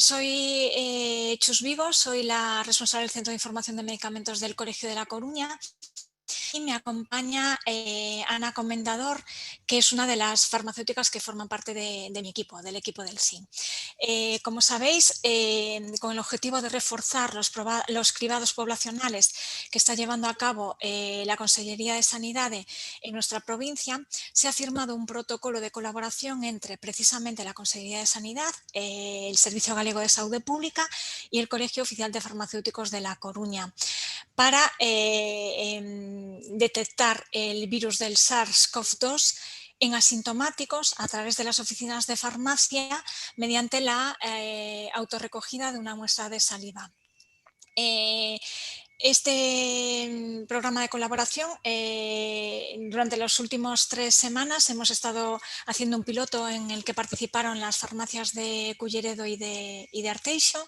Soy Chus Vigo, soy la responsable del Centro de Información de Medicamentos del Colegio de La Coruña y me acompaña Ana Comendador, que es una de las farmacéuticas que forman parte de mi equipo, del equipo del SIN. Como sabéis, con el objetivo de reforzar los cribados poblacionales que está llevando a cabo la Consellería de Sanidad en nuestra provincia, se ha firmado un protocolo de colaboración entre precisamente la Consellería de Sanidad, el Servicio Galego de Salud Pública y el Colegio Oficial de Farmacéuticos de La Coruña para detectar el virus del SARS-CoV-2 en asintomáticos a través de las oficinas de farmacia mediante la autorrecogida de una muestra de saliva. Este programa de colaboración, durante las últimas 3 semanas hemos estado haciendo un piloto en el que participaron las farmacias de Culleredo y de Arteixo.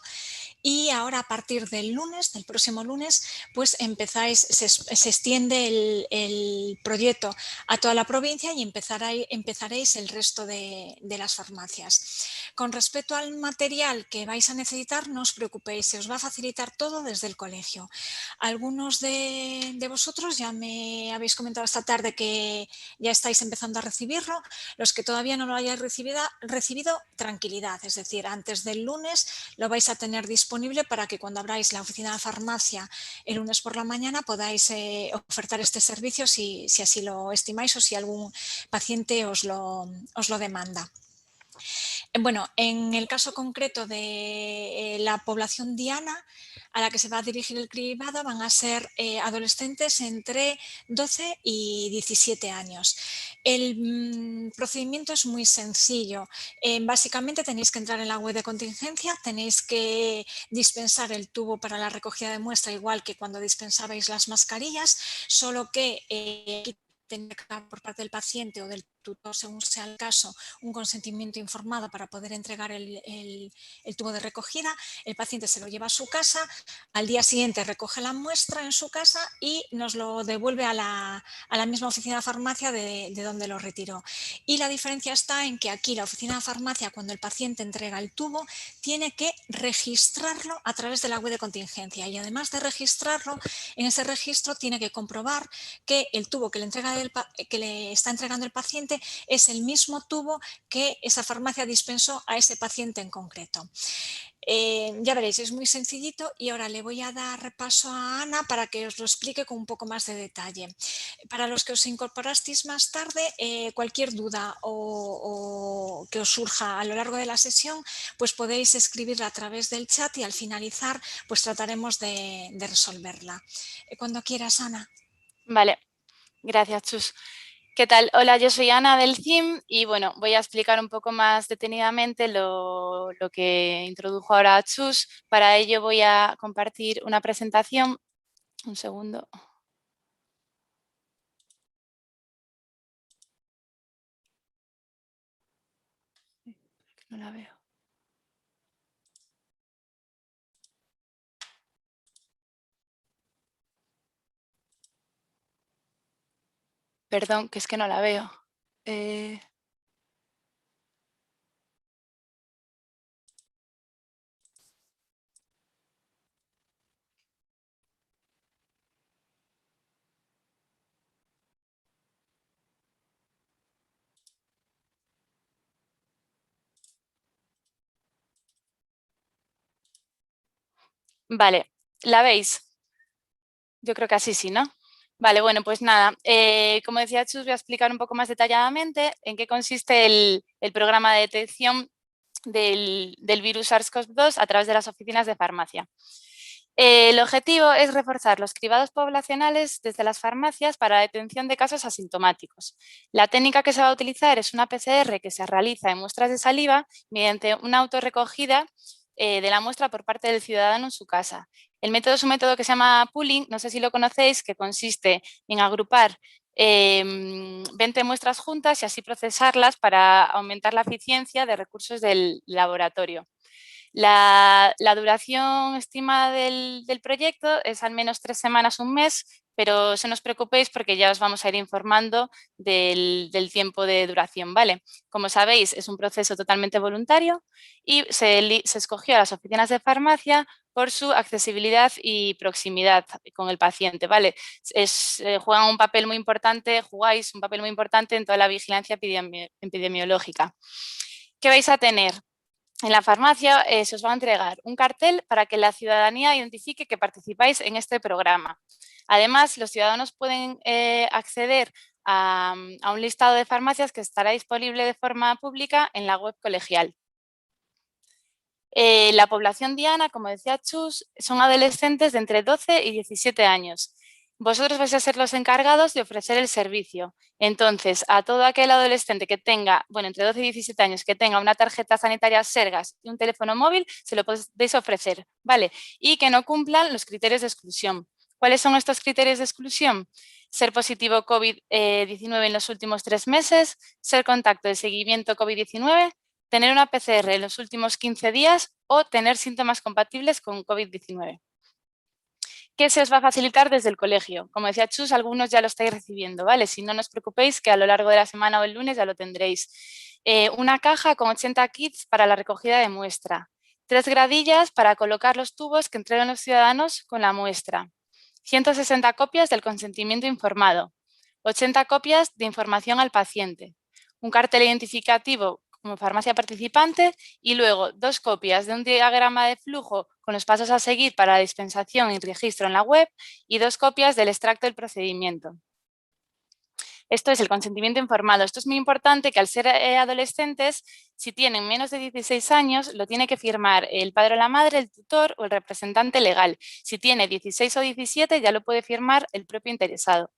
Y ahora a partir del lunes, del próximo lunes, pues se extiende el proyecto a toda la provincia y empezaréis el resto de las farmacias. Con respecto al material que vais a necesitar, no os preocupéis, se os va a facilitar todo desde el colegio. Algunos de vosotros ya me habéis comentado esta tarde que ya estáis empezando a recibirlo. Los que todavía no lo hayáis recibido, tranquilidad, es decir, antes del lunes lo vais a tener disponible para que cuando abráis la oficina de farmacia el lunes por la mañana podáis ofertar este servicio si así lo estimáis o si algún paciente os lo demanda. Bueno, en el caso concreto de la población diana a la que se va a dirigir el cribado van a ser adolescentes entre 12 y 17 años. El procedimiento es muy sencillo. Básicamente tenéis que entrar en la web de contingencia, tenéis que dispensar el tubo para la recogida de muestra igual que cuando dispensabais las mascarillas, solo que tener por parte del paciente o del tutor, según sea el caso, un consentimiento informado para poder entregar el tubo de recogida. El paciente se lo lleva a su casa, al día siguiente recoge la muestra en su casa y nos lo devuelve a la misma oficina de farmacia de donde lo retiró. Y la diferencia está en que aquí la oficina de farmacia, cuando el paciente entrega el tubo, tiene que registrarlo a través de la web de contingencia y además de registrarlo, en ese registro tiene que comprobar que el tubo que le está entregando el paciente es el mismo tubo que esa farmacia dispensó a ese paciente en concreto. Ya veréis, es muy sencillito y ahora le voy a dar paso a Ana para que os lo explique con un poco más de detalle. Para los que os incorporasteis más tarde, cualquier duda o que os surja a lo largo de la sesión, pues podéis escribirla a través del chat y al finalizar pues trataremos de resolverla. Cuando quieras, Ana. Vale, gracias, Chus. ¿Qué tal? Hola, yo soy Ana del CIM y bueno, voy a explicar un poco más detenidamente lo que introdujo ahora Chus. Para ello voy a compartir una presentación. Un segundo. No la veo. Perdón, que es que no la veo. Vale, ¿la veis? Yo creo que así sí, ¿no? Vale, bueno, pues nada, como decía Chus, voy a explicar un poco más detalladamente en qué consiste el programa de detección del virus SARS-CoV-2 a través de las oficinas de farmacia. El objetivo es reforzar los cribados poblacionales desde las farmacias para la detención de casos asintomáticos. La técnica que se va a utilizar es una PCR que se realiza en muestras de saliva mediante una autorrecogida de la muestra por parte del ciudadano en su casa. El método es un método que se llama pooling, no sé si lo conocéis, que consiste en agrupar 20 muestras juntas y así procesarlas para aumentar la eficiencia de recursos del laboratorio. La duración estimada del proyecto es al menos 3 semanas, un mes, pero no os preocupéis porque ya os vamos a ir informando del tiempo de duración, ¿vale? Como sabéis, es un proceso totalmente voluntario y se escogió a las oficinas de farmacia por su accesibilidad y proximidad con el paciente, ¿vale? Juegan un papel muy importante, jugáis un papel muy importante en toda la vigilancia epidemiológica. ¿Qué vais a tener? En la farmacia se os va a entregar un cartel para que la ciudadanía identifique que participáis en este programa. Además, los ciudadanos pueden acceder a un listado de farmacias que estará disponible de forma pública en la web colegial. La población diana, como decía Chus, son adolescentes de entre 12 y 17 años. Vosotros vais a ser los encargados de ofrecer el servicio. Entonces, a todo aquel adolescente que tenga, bueno, entre 12 y 17 años, que tenga una tarjeta sanitaria Sergas y un teléfono móvil, se lo podéis ofrecer, ¿vale? Y que no cumplan los criterios de exclusión. ¿Cuáles son estos criterios de exclusión? Ser positivo COVID-19 en los últimos 3 meses, ser contacto de seguimiento COVID-19, tener una PCR en los últimos 15 días o tener síntomas compatibles con COVID-19. ¿Qué se os va a facilitar desde el colegio? Como decía Chus, algunos ya lo estáis recibiendo, ¿vale? Si no, no os preocupéis que a lo largo de la semana o el lunes ya lo tendréis. Una caja con 80 kits para la recogida de muestra. 3 gradillas para colocar los tubos que entregan los ciudadanos con la muestra. 160 copias del consentimiento informado. 80 copias de información al paciente. Un cartel identificativo como farmacia participante y luego 2 copias de un diagrama de flujo con los pasos a seguir para la dispensación y registro en la web y 2 copias del extracto del procedimiento. Esto es el consentimiento informado. Esto es muy importante que al ser adolescentes, si tienen menos de 16 años, lo tiene que firmar el padre o la madre, el tutor o el representante legal. Si tiene 16 o 17, ya lo puede firmar el propio interesado.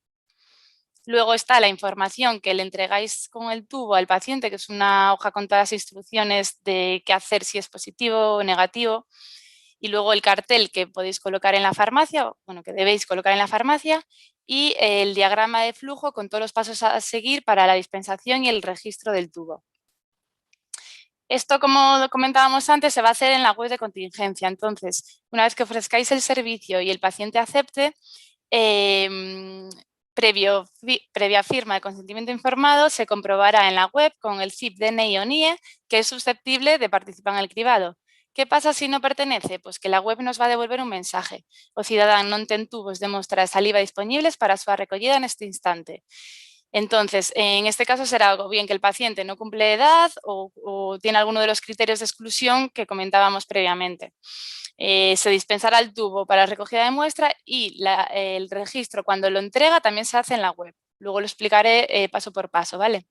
Luego está la información que le entregáis con el tubo al paciente, que es una hoja con todas las instrucciones de qué hacer si es positivo o negativo. Y luego el cartel que podéis colocar en la farmacia, bueno, que debéis colocar en la farmacia, y el diagrama de flujo con todos los pasos a seguir para la dispensación y el registro del tubo. Esto, como comentábamos antes, se va a hacer en la web de contingencia. Entonces, una vez que ofrezcáis el servicio y el paciente acepte, previa firma de consentimiento informado, se comprobará en la web con el CIP, DNI o NIE que es susceptible de participar en el cribado. ¿Qué pasa si no pertenece? Pues que la web nos va a devolver un mensaje. O ciudadano non ten tubos de mostra de saliva disponibles para su recollida en este instante. Entonces, en este caso será algo bien que el paciente no cumple edad o tiene alguno de los criterios de exclusión que comentábamos previamente. Se dispensará el tubo para recogida de muestra y el registro cuando lo entrega también se hace en la web. Luego lo explicaré paso por paso, ¿vale?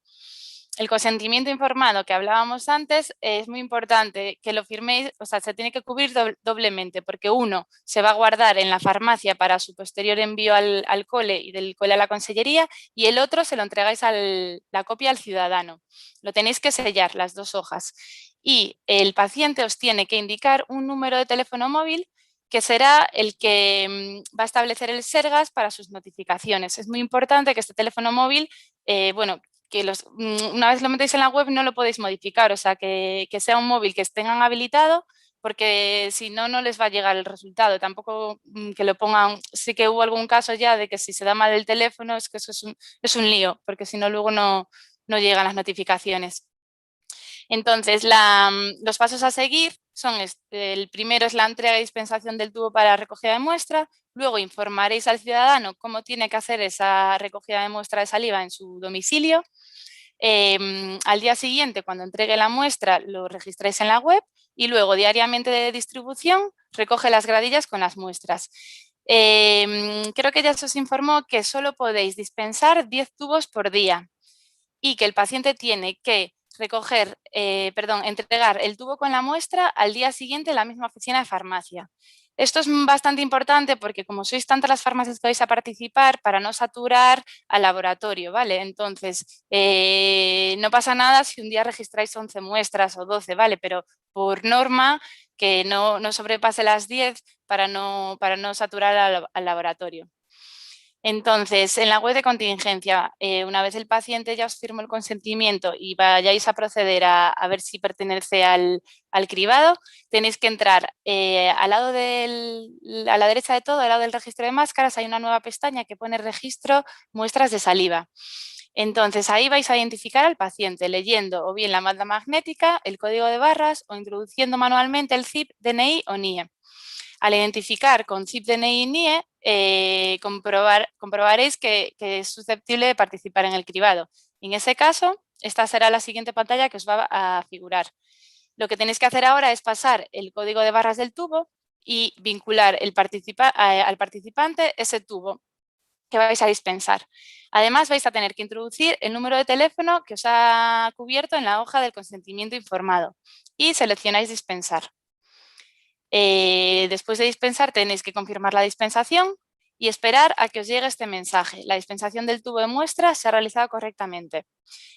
El consentimiento informado que hablábamos antes es muy importante que lo firméis, o sea, se tiene que cubrir doblemente porque uno se va a guardar en la farmacia para su posterior envío al cole y del cole a la consellería y el otro se lo entregáis la copia al ciudadano. Lo tenéis que sellar, las 2 hojas. Y el paciente os tiene que indicar un número de teléfono móvil que será el que va a establecer el Sergas para sus notificaciones. Es muy importante que este teléfono móvil, bueno, que una vez lo metéis en la web no lo podéis modificar, o sea, que sea un móvil que tengan habilitado, porque si no, no les va a llegar el resultado. Tampoco que lo pongan, sí que hubo algún caso ya de que si se da mal el teléfono es que eso es un lío, porque si no, luego no llegan las notificaciones. Entonces, los pasos a seguir son, el primero es la entrega y dispensación del tubo para la recogida de muestra, luego informaréis al ciudadano cómo tiene que hacer esa recogida de muestra de saliva en su domicilio. Al día siguiente, cuando entregue la muestra, lo registráis en la web y luego diariamente de distribución recoge las gradillas con las muestras. Creo que ya se os informó que solo podéis dispensar 10 tubos por día y que el paciente tiene que entregar el tubo con la muestra al día siguiente en la misma oficina de farmacia. Esto es bastante importante porque como sois tantas las farmacias que vais a participar, para no saturar al laboratorio, ¿vale? Entonces, no pasa nada si un día registráis 11 muestras o 12, ¿vale? Pero por norma que no sobrepase las 10 para no saturar al laboratorio. Entonces, en la web de contingencia, una vez el paciente ya os firmó el consentimiento y vayáis a proceder a ver si pertenece al cribado, tenéis que entrar a la derecha de todo, al lado del registro de máscaras, hay una nueva pestaña que pone registro muestras de saliva. Entonces, ahí vais a identificar al paciente leyendo o bien la banda magnética, el código de barras o introduciendo manualmente el CIP, DNI o NIE. Al identificar con CIP, DNI y NIE, comprobaréis que es susceptible de participar en el cribado. En ese caso, esta será la siguiente pantalla que os va a figurar. Lo que tenéis que hacer ahora es pasar el código de barras del tubo y vincular al participante ese tubo que vais a dispensar. Además, vais a tener que introducir el número de teléfono que os ha cubierto en la hoja del consentimiento informado y seleccionáis dispensar. Después de dispensar tenéis que confirmar la dispensación y esperar a que os llegue este mensaje. La dispensación del tubo de muestra se ha realizado correctamente.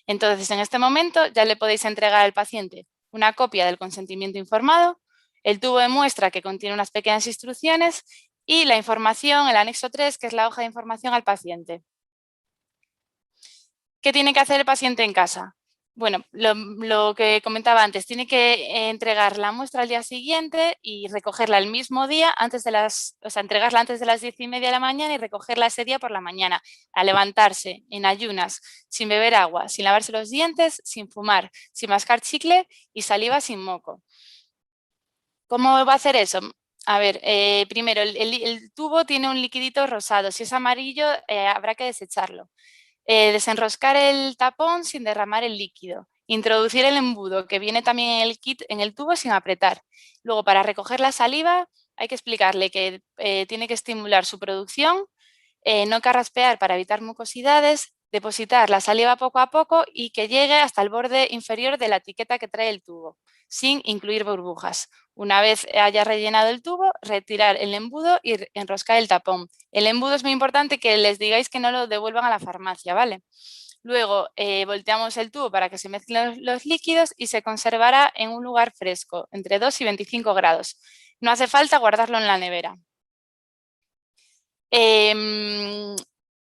Entonces, en este momento ya le podéis entregar al paciente una copia del consentimiento informado, el tubo de muestra que contiene unas pequeñas instrucciones y la información, el anexo 3, que es la hoja de información al paciente. ¿Qué tiene que hacer el paciente en casa? Bueno, lo que comentaba antes, tiene que entregar la muestra al día siguiente y recogerla el mismo día, entregarla antes de las 10:30 de la mañana y recogerla ese día por la mañana, a levantarse en ayunas, sin beber agua, sin lavarse los dientes, sin fumar, sin mascar chicle y saliva sin moco. ¿Cómo va a hacer eso? A ver, primero, el tubo tiene un liquidito rosado. Si es amarillo, habrá que desecharlo. Desenroscar el tapón sin derramar el líquido. Introducir el embudo que viene también en el kit en el tubo sin apretar. Luego, para recoger la saliva, hay que explicarle que tiene que estimular su producción, no carraspear para evitar mucosidades, depositar la saliva poco a poco y que llegue hasta el borde inferior de la etiqueta que trae el tubo, sin incluir burbujas. Una vez haya rellenado el tubo, retirar el embudo y enroscar el tapón. El embudo es muy importante que les digáis que no lo devuelvan a la farmacia, ¿vale? Luego volteamos el tubo para que se mezclen los líquidos y se conservará en un lugar fresco, entre 2 y 25 grados. No hace falta guardarlo en la nevera.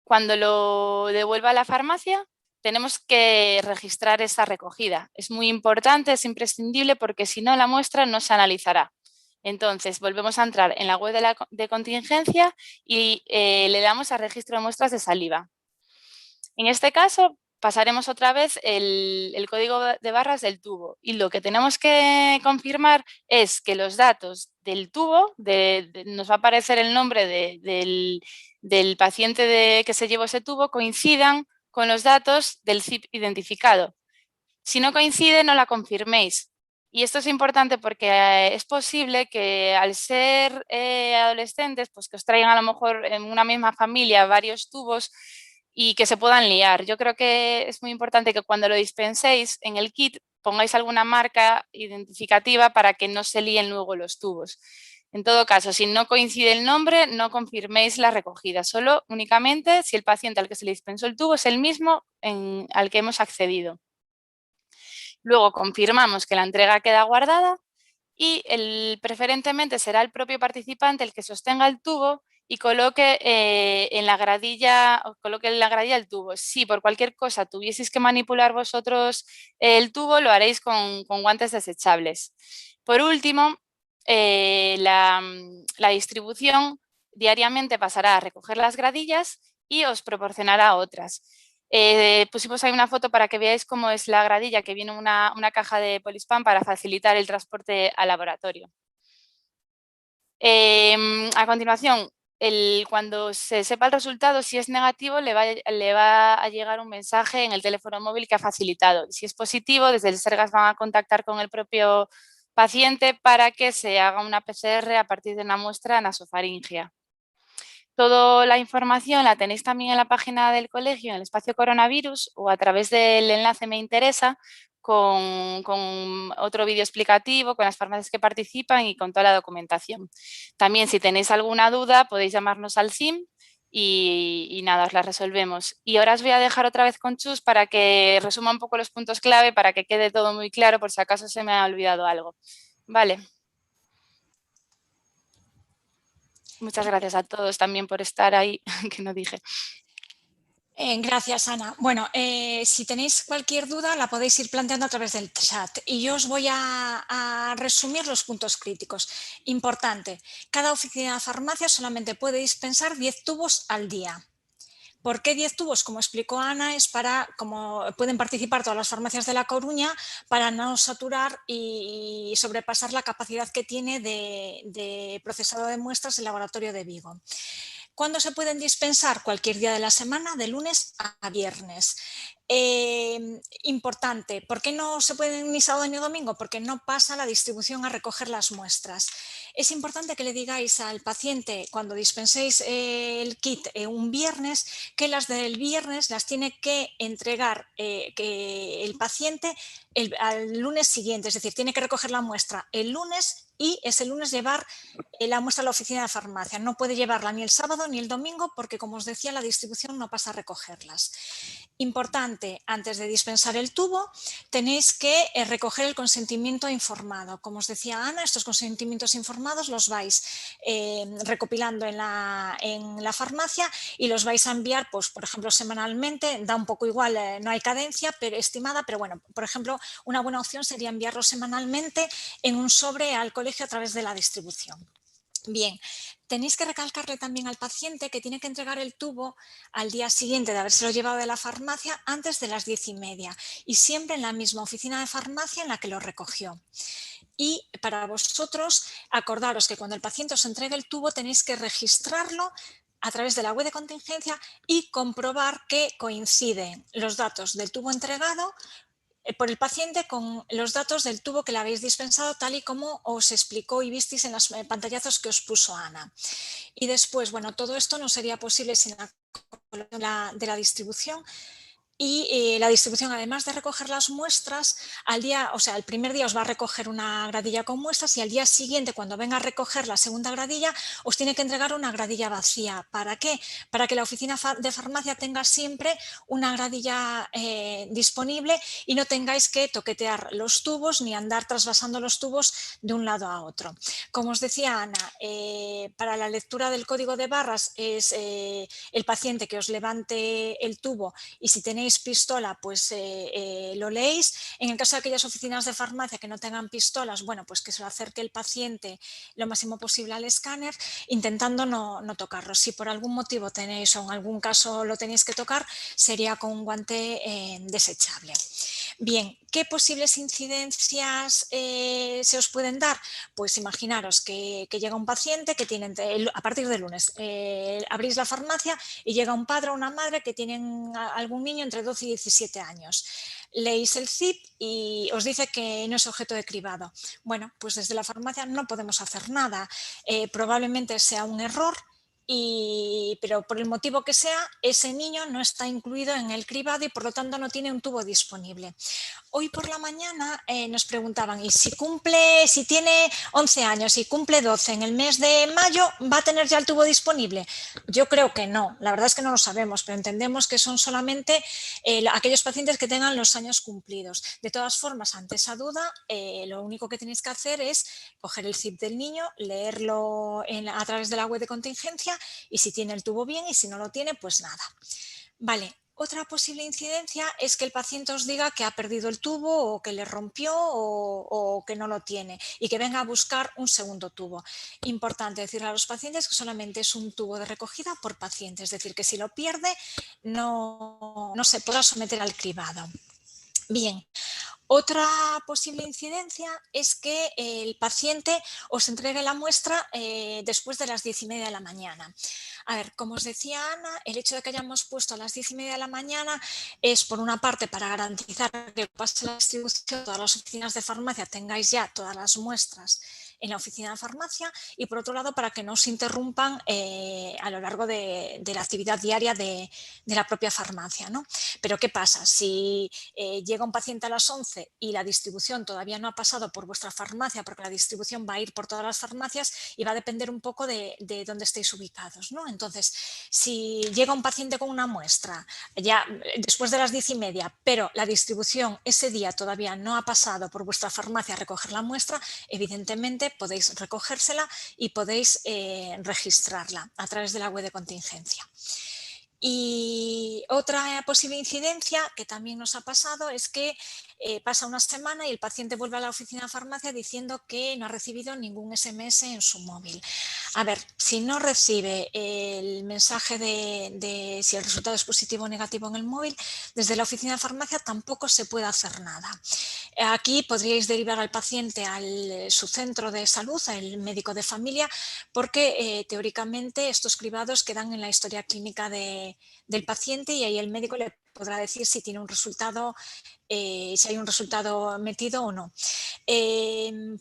Cuando lo devuelva a la farmacia, tenemos que registrar esa recogida. Es muy importante, es imprescindible porque si no la muestra no se analizará. Entonces, volvemos a entrar en la web de contingencia y le damos a registro de muestras de saliva. En este caso, pasaremos otra vez el código de barras del tubo y lo que tenemos que confirmar es que los datos del tubo, nos va a aparecer el nombre del paciente que se llevó ese tubo, coincidan con los datos del CIP identificado. Si no coincide, no la confirméis. Y esto es importante porque es posible que al ser adolescentes, pues que os traigan a lo mejor en una misma familia varios tubos y que se puedan liar. Yo creo que es muy importante que cuando lo dispenséis en el kit pongáis alguna marca identificativa para que no se líen luego los tubos. En todo caso, si no coincide el nombre, no confirméis la recogida, solo únicamente si el paciente al que se le dispensó el tubo es el mismo al que hemos accedido. Luego confirmamos que la entrega queda guardada y preferentemente será el propio participante el que sostenga el tubo y coloque en la gradilla el tubo. Si por cualquier cosa tuvieseis que manipular vosotros el tubo, lo haréis con guantes desechables. Por último, la distribución diariamente pasará a recoger las gradillas y os proporcionará otras. Pusimos ahí una foto para que veáis cómo es la gradilla, que viene una caja de Polispam para facilitar el transporte al laboratorio. A continuación, cuando se sepa el resultado, si es negativo, le va a llegar un mensaje en el teléfono móvil que ha facilitado. Si es positivo, desde el Sergas van a contactar con el propio paciente para que se haga una PCR a partir de una muestra nasofaringea. Toda la información la tenéis también en la página del colegio, en el espacio coronavirus o a través del enlace Me Interesa con otro vídeo explicativo, con las farmacias que participan y con toda la documentación. También si tenéis alguna duda podéis llamarnos al CIM y nada, os la resolvemos. Y ahora os voy a dejar otra vez con Chus para que resuma un poco los puntos clave para que quede todo muy claro por si acaso se me ha olvidado algo. Vale. Muchas gracias a todos también por estar ahí, que no dije. Gracias, Ana. Bueno, si tenéis cualquier duda la podéis ir planteando a través del chat y yo os voy a resumir los puntos críticos. Importante, cada oficina de farmacia solamente puede dispensar 10 tubos al día. ¿Por qué 10 tubos? Como explicó Ana, es para, como pueden participar todas las farmacias de La Coruña, para no saturar y sobrepasar la capacidad que tiene de procesado de muestras el laboratorio de Vigo. ¿Cuándo se pueden dispensar? Cualquier día de la semana, de lunes a viernes. Importante, ¿por qué no se pueden ni sábado ni domingo? Porque no pasa la distribución a recoger las muestras. Es importante que le digáis al paciente cuando dispenséis el kit un viernes que las del viernes las tiene que entregar que el paciente al lunes siguiente, es decir, tiene que recoger la muestra el lunes y ese lunes llevar la muestra a la oficina de farmacia. No puede llevarla ni el sábado ni el domingo porque, como os decía, la distribución no pasa a recogerlas. Importante, antes de dispensar el tubo, tenéis que recoger el consentimiento informado. Como os decía Ana, estos consentimientos informados los vais recopilando en la farmacia y los vais a enviar, pues, por ejemplo, semanalmente. Da un poco igual, no hay cadencia pero estimada, pero bueno, por ejemplo, una buena opción sería enviarlo semanalmente en un sobre al colegio a través de la distribución. Bien, tenéis que recalcarle también al paciente que tiene que entregar el tubo al día siguiente de habérselo llevado de la farmacia antes de las 10:30 y siempre en la misma oficina de farmacia en la que lo recogió. Y para vosotros, acordaros que cuando el paciente os entregue el tubo tenéis que registrarlo a través de la web de contingencia y comprobar que coinciden los datos del tubo entregado por el paciente con los datos del tubo que le habéis dispensado, tal y como os explicó y visteis en los pantallazos que os puso Ana. Y después, bueno, todo esto no sería posible sin la de la distribución. Y la distribución, además de recoger las muestras, al día, o sea, el primer día os va a recoger una gradilla con muestras y al día siguiente, cuando venga a recoger la segunda gradilla, os tiene que entregar una gradilla vacía. ¿Para qué? Para que la oficina de farmacia tenga siempre una gradilla disponible y no tengáis que toquetear los tubos ni andar trasvasando los tubos de un lado a otro. Como os decía Ana, para la lectura del código de barras es el paciente que os levante el tubo y si tenéis pistola, pues lo leéis. En el caso de aquellas oficinas de farmacia que no tengan pistolas, bueno, pues que se lo acerque el paciente lo máximo posible al escáner, intentando no tocarlo. Si por algún motivo tenéis o en algún caso lo tenéis que tocar, sería con un guante desechable. Bien, ¿qué posibles incidencias se os pueden dar? Pues imaginaros que llega un paciente que tiene, a partir del lunes, abrís la farmacia y llega un padre o una madre que tienen algún niño entre 12 y 17 años. Leéis el CIP y os dice que no es objeto de cribado. Bueno, pues desde la farmacia no podemos hacer nada. Probablemente sea un error. Pero por el motivo que sea, ese niño no está incluido en el cribado y por lo tanto no tiene un tubo disponible. Hoy por la mañana nos preguntaban, ¿y si tiene 11 años y cumple 12 en el mes de mayo, va a tener ya el tubo disponible? Yo creo que no, la verdad es que no lo sabemos, pero entendemos que son solamente aquellos pacientes que tengan los años cumplidos. De todas formas, ante esa duda, lo único que tenéis que hacer es coger el CIP del niño, leerlo a través de la web de contingencia y si tiene el tubo bien y si no lo tiene, pues nada. Vale. Otra posible incidencia es que el paciente os diga que ha perdido el tubo o que le rompió o que no lo tiene y que venga a buscar un segundo tubo. Importante decirle a los pacientes que solamente es un tubo de recogida por paciente, es decir, que si lo pierde no se podrá someter al cribado. Bien. Otra posible incidencia es que el paciente os entregue la muestra después de las 10:30 de la mañana. A ver, como os decía Ana, el hecho de que hayamos puesto a las 10:30 de la mañana es, por una parte, para garantizar que pase la distribución, todas las oficinas de farmacia tengáis ya todas las muestras en la oficina de farmacia y, por otro lado, para que no os interrumpan a lo largo de la actividad diaria de la propia farmacia, ¿no? Pero ¿qué pasa? Si llega un paciente a las 11 y la distribución todavía no ha pasado por vuestra farmacia, porque la distribución va a ir por todas las farmacias y va a depender un poco de dónde estéis ubicados, ¿no? Entonces, si llega un paciente con una muestra ya después de las 10:30, pero la distribución ese día todavía no ha pasado por vuestra farmacia a recoger la muestra, evidentemente paciente, podéis recogérsela y podéis registrarla a través de la web de contingencia. Y otra posible incidencia que también nos ha pasado es que pasa una semana y el paciente vuelve a la oficina de farmacia diciendo que no ha recibido ningún SMS en su móvil. A ver, si no recibe el mensaje de si el resultado es positivo o negativo en el móvil, desde la oficina de farmacia tampoco se puede hacer nada. Aquí podríais derivar al paciente a su centro de salud, al médico de familia, porque teóricamente estos cribados quedan en la historia clínica del paciente y ahí el médico le podrá decir si tiene un resultado, si hay un resultado metido o no.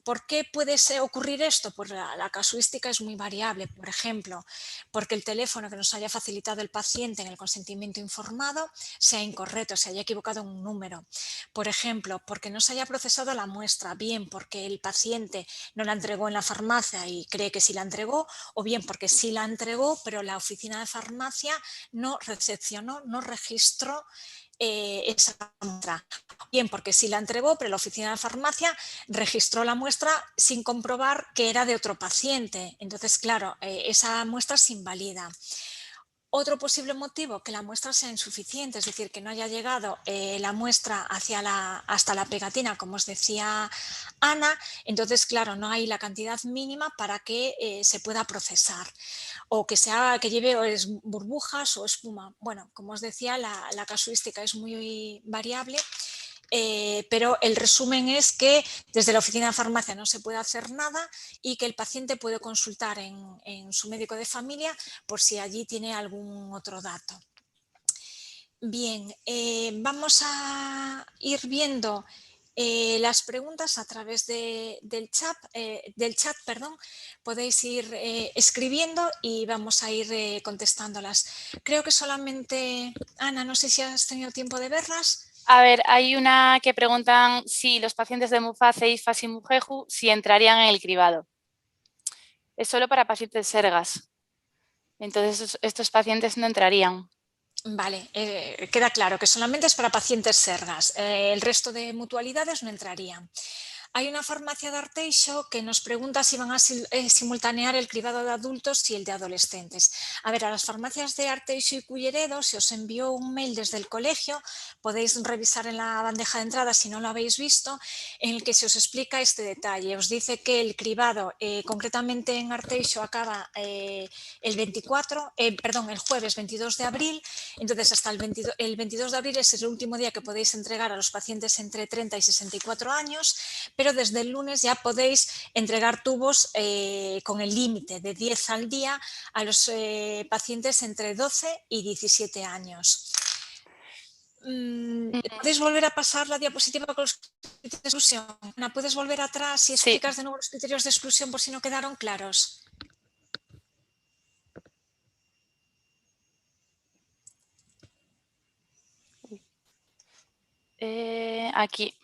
¿Por qué puede ocurrir esto? Pues la casuística es muy variable. Por ejemplo, porque el teléfono que nos haya facilitado el paciente en el consentimiento informado sea incorrecto, se haya equivocado en un número. Por ejemplo, porque no se haya procesado la muestra, bien porque el paciente no la entregó en la farmacia y cree que sí la entregó, o bien porque sí la entregó, pero la oficina de farmacia no recepcionó, no registró esa muestra. Bien, porque sí la entregó, pero la oficina de farmacia registró la muestra sin comprobar que era de otro paciente. Entonces, claro, esa muestra se invalida. Otro posible motivo, que la muestra sea insuficiente, es decir, que no haya llegado la muestra hasta la pegatina, como os decía Ana, entonces, claro, no hay la cantidad mínima para que se pueda procesar o que lleve burbujas o espuma. Bueno, como os decía, la casuística es muy variable. Pero el resumen es que desde la oficina de farmacia no se puede hacer nada y que el paciente puede consultar en su médico de familia por si allí tiene algún otro dato. Bien, vamos a ir viendo las preguntas a través del chat, podéis ir escribiendo y vamos a ir contestándolas. Creo que solamente, Ana, no sé si has tenido tiempo de verlas. A ver, hay una que preguntan si los pacientes de Muface, IFAS y Mujeju si entrarían en el cribado. Es solo para pacientes sergas. Entonces, estos pacientes no entrarían. Vale, queda claro que solamente es para pacientes sergas. El resto de mutualidades no entrarían. Hay una farmacia de Arteixo que nos pregunta si van a simultanear el cribado de adultos y el de adolescentes. A ver, a las farmacias de Arteixo y Culleredo se os envió un mail desde el colegio, podéis revisar en la bandeja de entrada si no lo habéis visto, en el que se os explica este detalle. Os dice que el cribado, concretamente en Arteixo, acaba el jueves 22 de abril, entonces hasta el 22 de abril es el último día que podéis entregar a los pacientes entre 30 y 64 años, pero desde el lunes ya podéis entregar tubos con el límite de 10 al día a los pacientes entre 12 y 17 años. ¿Podéis volver a pasar la diapositiva con los criterios de exclusión? Ana, ¿puedes volver atrás y explicas de nuevo los criterios de exclusión por si no quedaron claros? Aquí.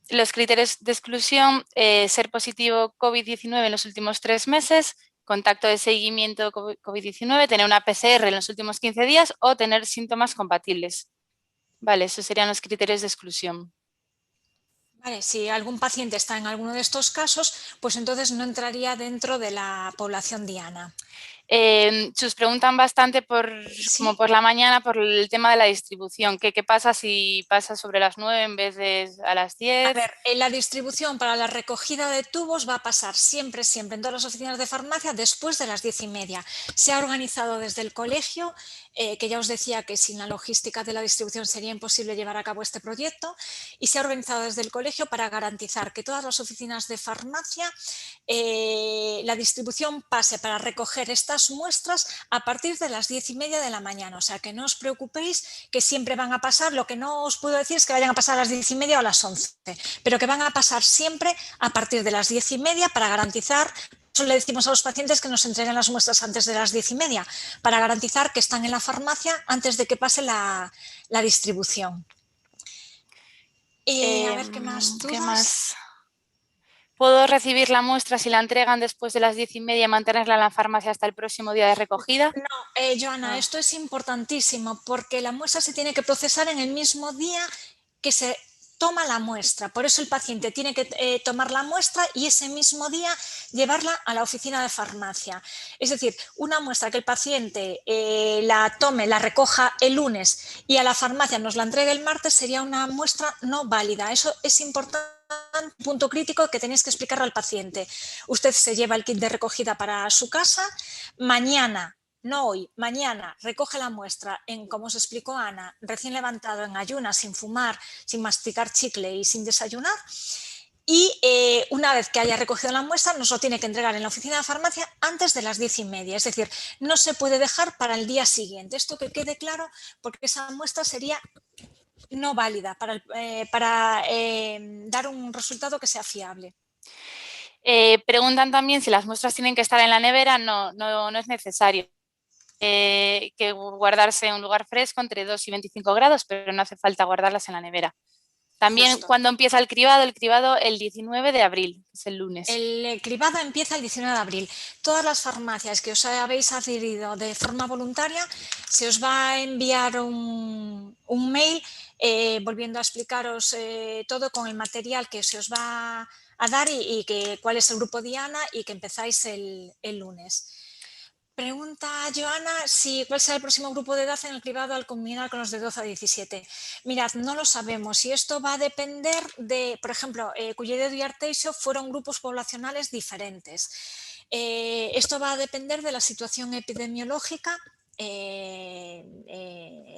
Los criterios de exclusión, ser positivo COVID-19 en los últimos 3 meses, contacto de seguimiento COVID-19, tener una PCR en los últimos 15 días o tener síntomas compatibles. Vale, esos serían los criterios de exclusión. Vale, si algún paciente está en alguno de estos casos, pues entonces no entraría dentro de la población diana. Chus preguntan bastante como por la mañana por el tema de la distribución. ¿Qué pasa si pasa sobre las 9 en vez de a las 10? A ver, la distribución para la recogida de tubos va a pasar siempre, siempre en todas las oficinas de farmacia después de las 10:30. Se ha organizado desde el colegio, que ya os decía que sin la logística de la distribución sería imposible llevar a cabo este proyecto, y se ha organizado desde el colegio para garantizar que todas las oficinas de farmacia la distribución pase para recoger estas muestras a partir de las 10:30 de la mañana. O sea, que no os preocupéis, que siempre van a pasar. Lo que no os puedo decir es que vayan a pasar a las 10:30 o a las 11, pero que van a pasar siempre a partir de las 10:30 para garantizar. Eso le decimos a los pacientes que nos entreguen las muestras antes de las 10:30 para garantizar que están en la farmacia antes de que pase la distribución. A ver, ¿qué más dudas? ¿Qué más? ¿Puedo recibir la muestra si la entregan después de las 10:30 y mantenerla en la farmacia hasta el próximo día de recogida? No, Joana, esto es importantísimo porque la muestra se tiene que procesar en el mismo día que se toma la muestra. Por eso el paciente tiene que tomar la muestra y ese mismo día llevarla a la oficina de farmacia. Es decir, una muestra que el paciente la tome, la recoja el lunes y a la farmacia nos la entregue el martes sería una muestra no válida. Eso es importante. Punto crítico que tenéis que explicarle al paciente. Usted se lleva el kit de recogida para su casa, mañana, no hoy, mañana recoge la muestra en, como os explicó Ana, recién levantado, en ayunas, sin fumar, sin masticar chicle y sin desayunar. Y una vez que haya recogido la muestra nos lo tiene que entregar en la oficina de farmacia antes de las 10:30. Es decir, no se puede dejar para el día siguiente. Esto que quede claro, porque esa muestra sería no válida para dar un resultado que sea fiable. Preguntan también si las muestras tienen que estar en la nevera. No es necesario. Que guardarse en un lugar fresco entre 2 y 25 grados, pero no hace falta guardarlas en la nevera. También Justo. cuando empieza el cribado el 19 de abril, que es el lunes. El cribado empieza el 19 de abril. Todas las farmacias que os habéis adherido de forma voluntaria, se os va a enviar un mail volviendo a explicaros todo con el material que se os va a dar y cuál es el grupo Diana y que empezáis el lunes. Pregunta Joana cuál será el próximo grupo de edad en el cribado al combinar con los de 12 a 17. Mirad, no lo sabemos y esto va a depender de, por ejemplo, Culleredo y Arteixo fueron grupos poblacionales diferentes. Esto va a depender de la situación epidemiológica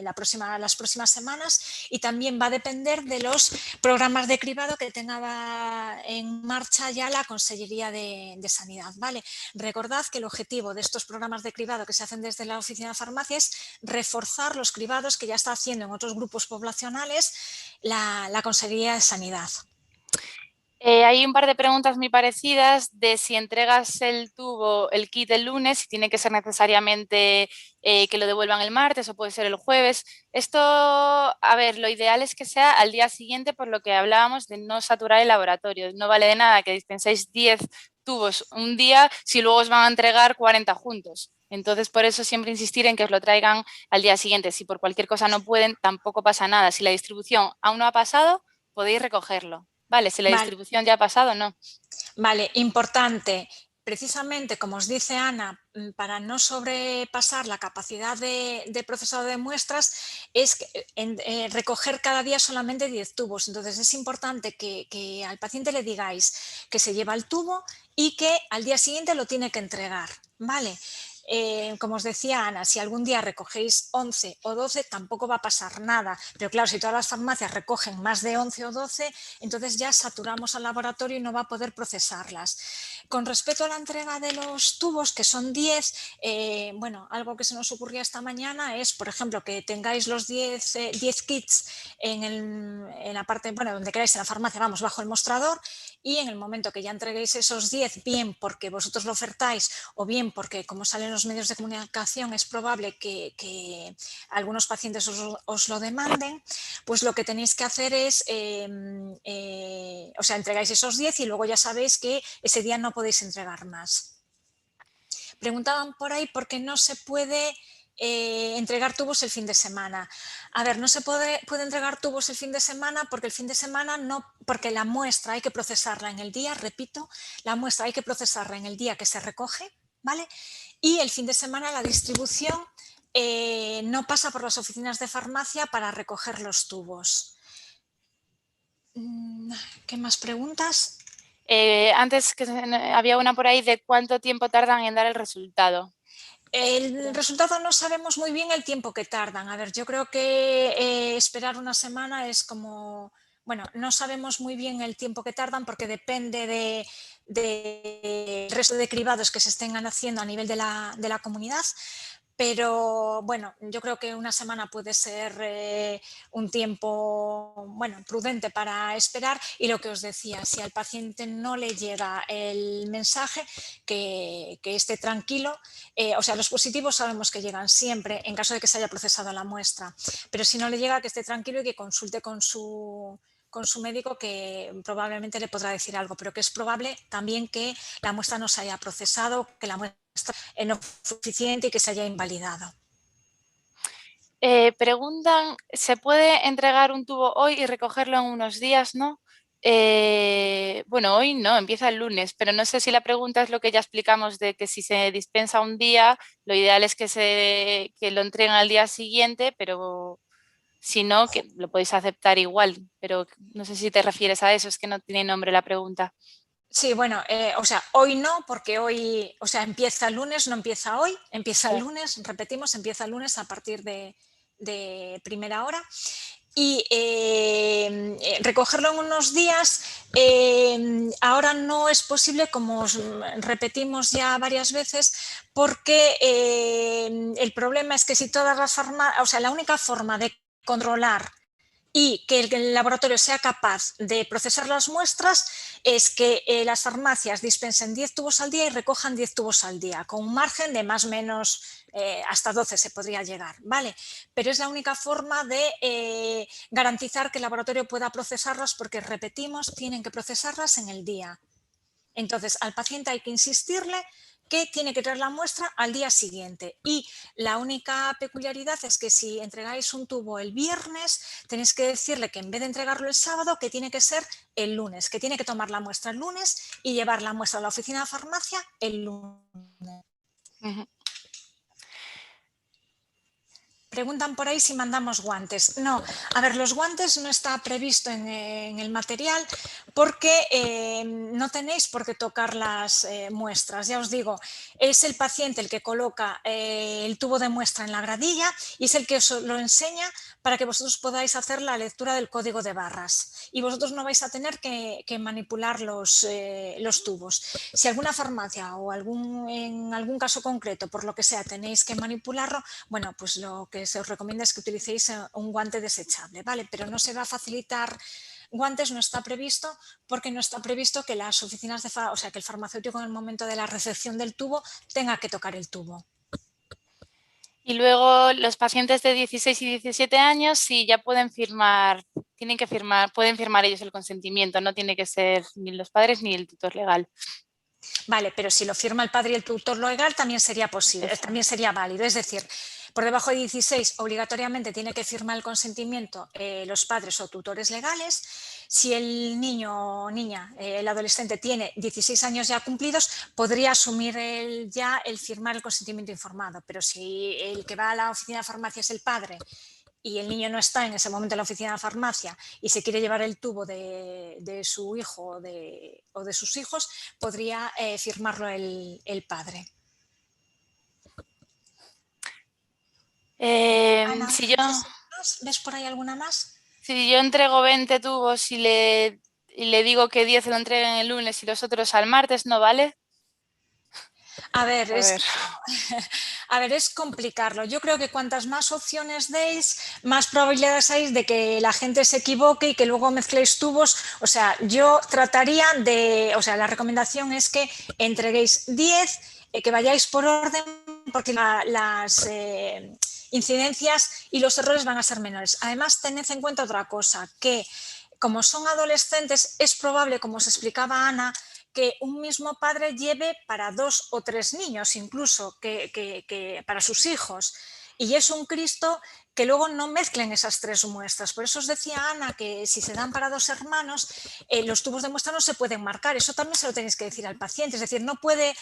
las próximas semanas y también va a depender de los programas de cribado que tenga en marcha ya la Consellería de Sanidad. ¿Vale? Recordad que el objetivo de estos programas de cribado que se hacen desde la oficina de farmacia es reforzar los cribados que ya está haciendo en otros grupos poblacionales la Consellería de Sanidad. Hay un par de preguntas muy parecidas de si entregas el kit el lunes, si tiene que ser necesariamente que lo devuelvan el martes o puede ser el jueves. Esto, a ver, lo ideal es que sea al día siguiente, por lo que hablábamos de no saturar el laboratorio. No vale de nada que dispenséis 10 tubos un día si luego os van a entregar 40 juntos. Entonces, por eso siempre insistir en que os lo traigan al día siguiente. Si por cualquier cosa no pueden, tampoco pasa nada. Si la distribución aún no ha pasado, podéis recogerlo. Vale, si la distribución ya ha pasado, no. Vale, importante. Precisamente, como os dice Ana, para no sobrepasar la capacidad de procesado de muestras, es recoger cada día solamente 10 tubos. Entonces, es importante que al paciente le digáis que se lleva el tubo y que al día siguiente lo tiene que entregar. ¿Vale? Como os decía Ana, si algún día recogéis 11 o 12 tampoco va a pasar nada, pero claro, si todas las farmacias recogen más de 11 o 12, entonces ya saturamos al laboratorio y no va a poder procesarlas. Con respecto a la entrega de los tubos, que son 10, bueno, algo que se nos ocurría esta mañana es, por ejemplo, que tengáis los 10 kits en la parte, bueno, donde queráis, en la farmacia, vamos, bajo el mostrador, y en el momento que ya entreguéis esos 10, bien porque vosotros lo ofertáis o bien porque, como salen los medios de comunicación, es probable que algunos pacientes os lo demanden, pues lo que tenéis que hacer es, o sea, entregáis esos 10 y luego ya sabéis que ese día no podéis entregar más. Preguntaban por ahí por qué no se puede entregar tubos el fin de semana. A ver, no se puede entregar tubos el fin de semana porque el fin de semana no, porque la muestra hay que procesarla en el día, repito, la muestra hay que procesarla en el día que se recoge, ¿vale? Y el fin de semana la distribución no pasa por las oficinas de farmacia para recoger los tubos. ¿Qué más preguntas? Antes que había una por ahí de cuánto tiempo tardan en dar el resultado. El resultado no sabemos muy bien el tiempo que tardan. A ver, yo creo que esperar una semana es como, bueno, no sabemos muy bien el tiempo que tardan porque depende del resto de cribados que se estén haciendo a nivel de la comunidad. Pero bueno, yo creo que una semana puede ser un tiempo bueno, prudente para esperar y lo que os decía, si al paciente no le llega el mensaje, que esté tranquilo, o sea, los positivos sabemos que llegan siempre en caso de que se haya procesado la muestra, pero si no le llega, que esté tranquilo y que consulte con su médico que probablemente le podrá decir algo, pero que es probable también que la muestra no se haya procesado, que la muestra no fue suficiente y que se haya invalidado. Preguntan, ¿se puede entregar un tubo hoy y recogerlo en unos días, no? Bueno, hoy no, empieza el lunes, pero no sé si la pregunta es lo que ya explicamos de que si se dispensa un día, lo ideal es que lo entreguen al día siguiente, pero si no, que lo podéis aceptar igual. Pero no sé si te refieres a eso, es que no tiene nombre la pregunta. Sí, bueno, o sea, hoy no, porque hoy, o sea, empieza el lunes, no empieza hoy, empieza el Claro. lunes, repetimos, empieza el lunes a partir de primera hora. Y recogerlo en unos días ahora no es posible, como os repetimos ya varias veces, porque el problema es que si todas las farmacias, o sea, la única forma de controlar y que el laboratorio sea capaz de procesar las muestras es que las farmacias dispensen 10 tubos al día y recojan 10 tubos al día, con un margen de más o menos hasta 12 se podría llegar, ¿vale? Pero es la única forma de garantizar que el laboratorio pueda procesarlas porque, repetimos, tienen que procesarlas en el día. Entonces, al paciente hay que insistirle que tiene que traer la muestra al día siguiente. Y la única peculiaridad es que si entregáis un tubo el viernes, tenéis que decirle que en vez de entregarlo el sábado, que tiene que ser el lunes, que tiene que tomar la muestra el lunes y llevar la muestra a la oficina de farmacia el lunes. Ujú. Preguntan por ahí si mandamos guantes. No, a ver, los guantes no está previsto en el material porque no tenéis por qué tocar las muestras. Ya os digo, es el paciente el que coloca el tubo de muestra en la gradilla y es el que os lo enseña para que vosotros podáis hacer la lectura del código de barras. Y vosotros no vais a tener que manipular los tubos. Si alguna farmacia o en algún caso concreto, por lo que sea, tenéis que manipularlo, bueno, pues lo que se os recomienda es que utilicéis un guante desechable, ¿vale? Pero no se va a facilitar guantes, no está previsto, porque no está previsto que las oficinas o sea, que el farmacéutico en el momento de la recepción del tubo tenga que tocar el tubo. Y luego los pacientes de 16 y 17 años sí ya pueden firmar, pueden firmar ellos el consentimiento, no tiene que ser ni los padres ni el tutor legal. Vale, pero si lo firma el padre y el tutor legal también sería posible, Eso. también sería válido. Es decir, por debajo de 16 obligatoriamente tiene que firmar el consentimiento los padres o tutores legales. Si el niño o niña, el adolescente tiene 16 años ya cumplidos, podría asumir ya el firmar el consentimiento informado. Pero si el que va a la oficina de farmacia es el padre y el niño no está en ese momento en la oficina de farmacia y se quiere llevar el tubo de su hijo o de sus hijos, podría firmarlo el padre. Ana, Si yo, no sé si ves por ahí alguna más. si yo entrego 20 tubos y le digo que 10 se lo entreguen el lunes y los otros al martes, ¿no vale? A ver, A ver. a ver, es complicarlo. Yo creo que cuantas más opciones deis, más probabilidades hay de que la gente se equivoque y que luego mezcléis tubos. O sea, yo trataría o sea, la recomendación es que entreguéis 10, que vayáis por orden, porque las incidencias y los errores van a ser menores. Además, tened en cuenta otra cosa, que como son adolescentes, es probable, como os explicaba Ana, que un mismo padre lleve para 2 o 3 niños, incluso que para sus hijos. Y es un Cristo que luego no mezclen esas 3 muestras. Por eso os decía Ana que si se dan para 2 hermanos, los tubos de muestra no se pueden marcar. Eso también se lo tenéis que decir al paciente. Es decir, no puede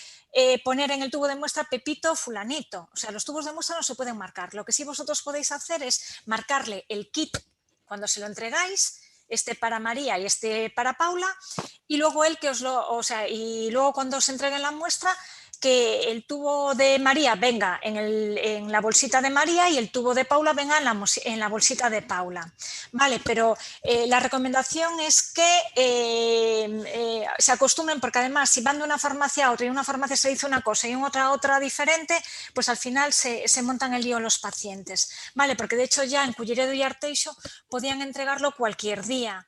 poner en el tubo de muestra Pepito, fulanito. O sea, los tubos de muestra no se pueden marcar. Lo que sí vosotros podéis hacer es marcarle el kit cuando se lo entregáis, este para María y este para Paula, y luego él que o sea, y luego cuando os entreguen la muestra, que el tubo de María venga en la bolsita de María y el tubo de Paula venga en la bolsita de Paula. Vale, pero la recomendación es que se acostumbren, porque además si van de una farmacia a otra y en una farmacia se dice una cosa y en otra diferente, pues al final se montan el lío los pacientes. Vale, porque de hecho ya en Culleredo y Arteixo podían entregarlo cualquier día,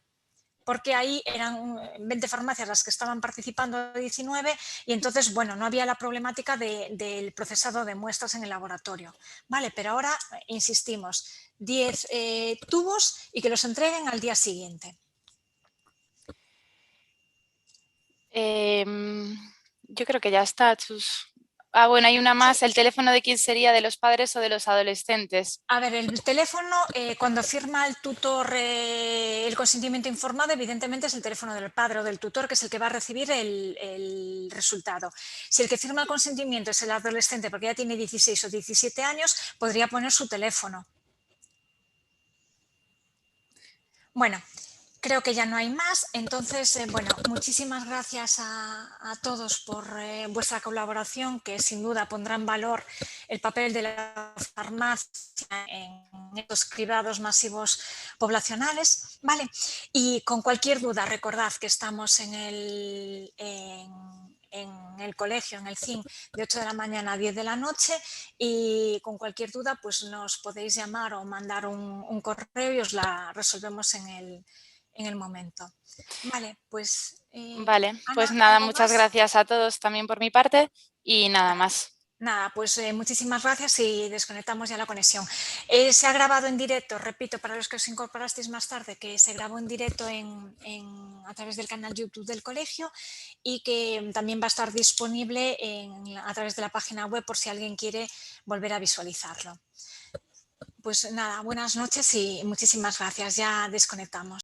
porque ahí eran 20 farmacias las que estaban participando, 19, y entonces, bueno, no había la problemática del procesado de muestras en el laboratorio. Vale, pero ahora insistimos, 10 tubos y que los entreguen al día siguiente. Yo creo que ya está, Chus. Ah, bueno, hay una más. ¿El teléfono de quién sería? ¿De los padres o de los adolescentes? A ver, el teléfono, cuando firma el tutor el consentimiento informado, evidentemente es el teléfono del padre o del tutor, que es el que va a recibir el resultado. Si el que firma el consentimiento es el adolescente, porque ya tiene 16 o 17 años, podría poner su teléfono. Bueno, creo que ya no hay más. Entonces, bueno, muchísimas gracias a todos por vuestra colaboración, que sin duda pondrá en valor el papel de la farmacia en estos cribados masivos poblacionales, ¿vale? Y con cualquier duda, recordad que estamos en el colegio, en el CIN, de 8 de la mañana a 10 de la noche, y con cualquier duda pues nos podéis llamar o mandar un correo y os la resolvemos en el momento. Vale, pues Vale, pues Ana, nada, ¿algo muchas más? gracias a todos también por mi parte y nada más. Nada, pues muchísimas gracias y desconectamos ya la conexión. Se ha grabado en directo, repito, para los que os incorporasteis más tarde, que se grabó en directo a través del canal YouTube del colegio y que también va a estar disponible a través de la página web por si alguien quiere volver a visualizarlo. Pues nada, buenas noches y muchísimas gracias. Ya desconectamos.